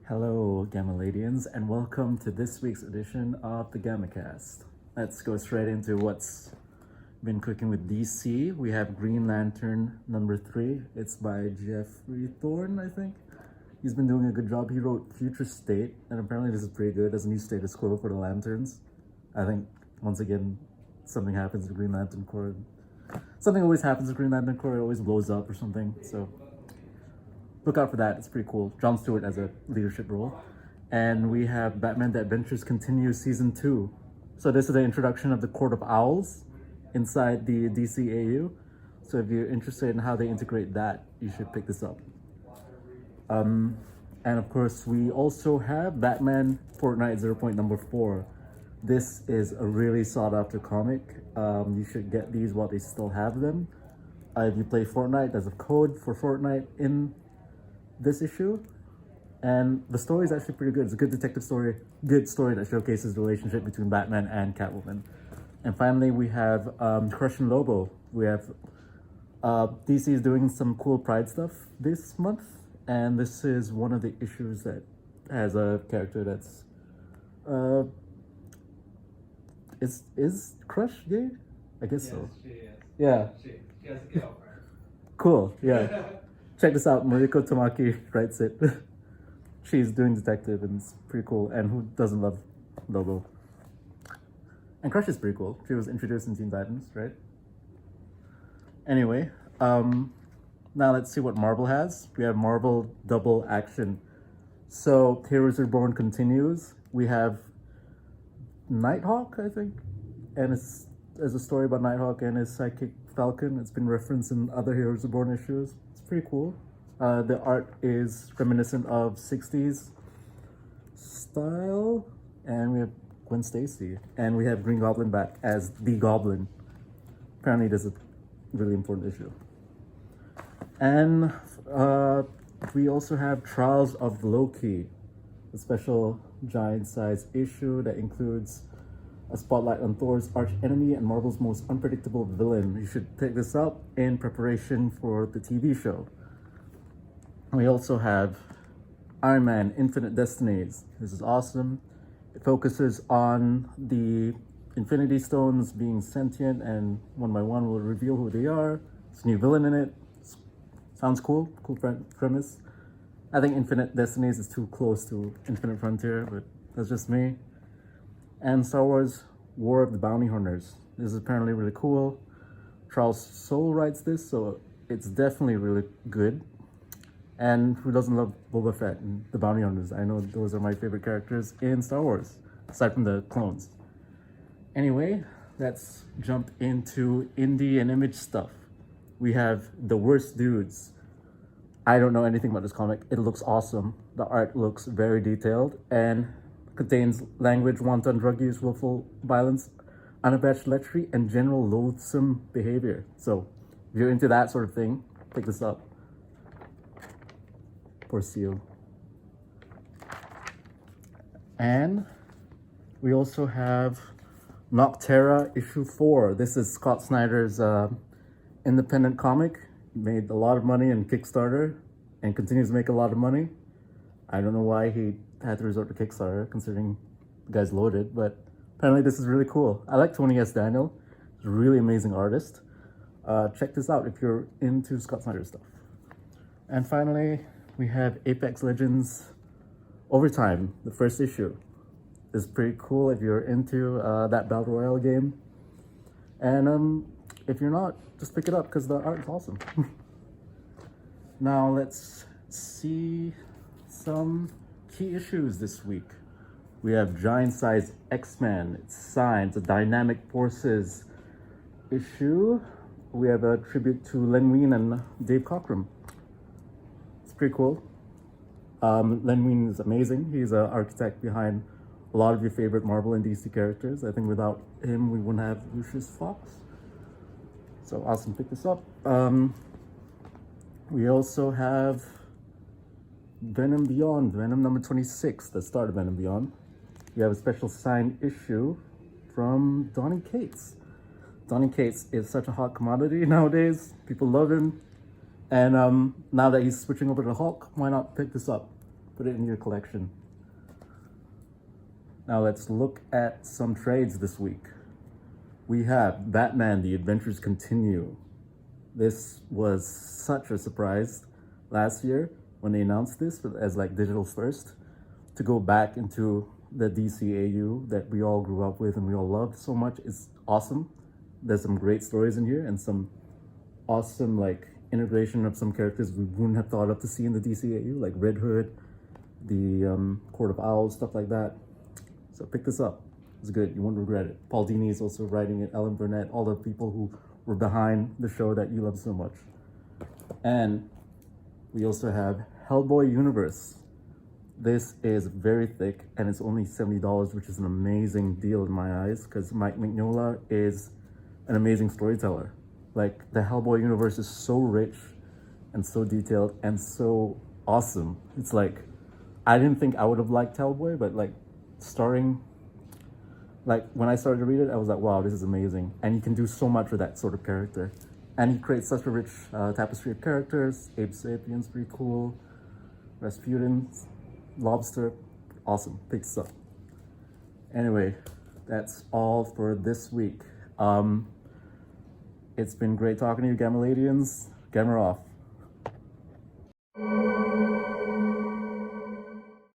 Hello, Gammaladians, and welcome to this week's edition of the Gammacast. Let's go straight into what's been cooking with DC. We have Green Lantern #3. It's by Jeffrey Thorne, I think. He's been doing a good job. He wrote Future State, and apparently this is pretty good as a new status quo for the Lanterns. I think, once again, something happens to Green Lantern Corps. Something always happens to Green Lantern Corps, it always blows up or something, so look out for that. It's pretty cool. Jon Stewart as a leadership role. And we have Batman The Adventures Continue Season 2. So this is the introduction of the Court of Owls inside the DCAU. So if you're interested in how they integrate that, you should pick this up. And of course, we also have Batman Fortnite 0.4. This is a really sought after comic. You should get these while they still have them. If you play Fortnite, there's a code for Fortnite in this issue, and the story is actually pretty good. It's a good detective story, good story that showcases the relationship between Batman and Catwoman. And finally, we have Crush and Lobo. We have DC is doing some cool Pride stuff this month, and this is one of the issues that has a character that's is Crush gay? I guess so. She is. Yeah. She has a girlfriend. Cool. Yeah. Check this out. Mariko Tamaki writes it. She's doing detective and it's pretty cool. And who doesn't love Lobo? And Crush is pretty cool. She was introduced in Teen Titans, right? Anyway, now let's see what Marvel has. We have Marvel Double Action. So Heroes Reborn continues. We have Nighthawk, I think, and there's a story about Nighthawk and his sidekick Falcon. It's been referenced in other Heroes Reborn issues. Pretty cool. The art is reminiscent of 60s style, and we have Gwen Stacy, and we have Green Goblin back as the Goblin. Apparently this is a really important issue. And we also have Trials of Loki, a special giant size issue that includes a spotlight on Thor's arch enemy and Marvel's most unpredictable villain. You should pick this up in preparation for the TV show. We also have Iron Man Infinite Destinies. This is awesome. It focuses on the Infinity Stones being sentient, and one by one will reveal who they are. There's a new villain in it. Sounds cool. Cool premise. I think Infinite Destinies is too close to Infinite Frontier, but that's just me. And Star Wars War of the Bounty Hunters. This is apparently really cool. Charles Soule writes this, so it's definitely really good. And who doesn't love Boba Fett and the Bounty Hunters? I know those are my favorite characters in Star Wars, aside from the clones. Anyway, let's jump into indie and image stuff. We have The Worst Dudes. I don't know anything about this comic. It looks awesome. The art looks very detailed and contains language, wanton drug use, willful violence, unabashed lechery, and general loathsome behavior. So, if you're into that sort of thing, pick this up. Poor Seal. And we also have Noctera issue 4. This is Scott Snyder's independent comic. Made a lot of money in Kickstarter and continues to make a lot of money. I don't know why he had to resort to Kickstarter, considering the guy's loaded, but apparently this is really cool. I like Tony S. Daniel. He's a really amazing artist. Check this out if you're into Scott Snyder stuff. And finally, we have Apex Legends Overtime, the first issue. It's pretty cool if you're into that Battle Royale game. And if you're not, just pick it up because the art is awesome. Now let's see some key issues this week. We have Giant Size X-Men. It's signed. It's a Dynamic Forces issue. We have a tribute to Len Wein and Dave Cockrum. It's pretty cool. Len Wein is amazing. He's an architect behind a lot of your favorite Marvel and DC characters. I think without him, we wouldn't have Lucius Fox. So awesome, pick this up. We also have Venom Beyond, Venom #26, the start of Venom Beyond. We have a special signed issue from Donny Cates. Donny Cates is such a hot commodity nowadays. People love him. And now that he's switching over to Hulk, why not pick this up? Put it in your collection. Now let's look at some trades this week. We have Batman: The Adventures Continue. This was such a surprise last year when they announced this as like digital first, to go back into the DCAU that we all grew up with and we all loved so much is awesome. There's some great stories in here and some awesome like integration of some characters we wouldn't have thought of to see in the DCAU, like Red Hood, the Court of Owls, stuff like that. So pick this up. It's good. You won't regret it. Paul Dini is also writing it. Ellen Burnett, all the people who were behind the show that you love so much. And we also have Hellboy Universe. This is very thick and it's only $70, which is an amazing deal in my eyes because Mike Mignola is an amazing storyteller. Like, the Hellboy universe is so rich and so detailed and so awesome. It's like, I didn't think I would have liked Hellboy, but like when I started to read it, I was like, wow, this is amazing. And he can do so much with that sort of character. And he creates such a rich tapestry of characters. Abe Sapien's pretty cool. Rasputin's, Lobster, awesome. Pick this up. Anyway, that's all for this week. It's been great talking to you, Gammaladians. Gamma off.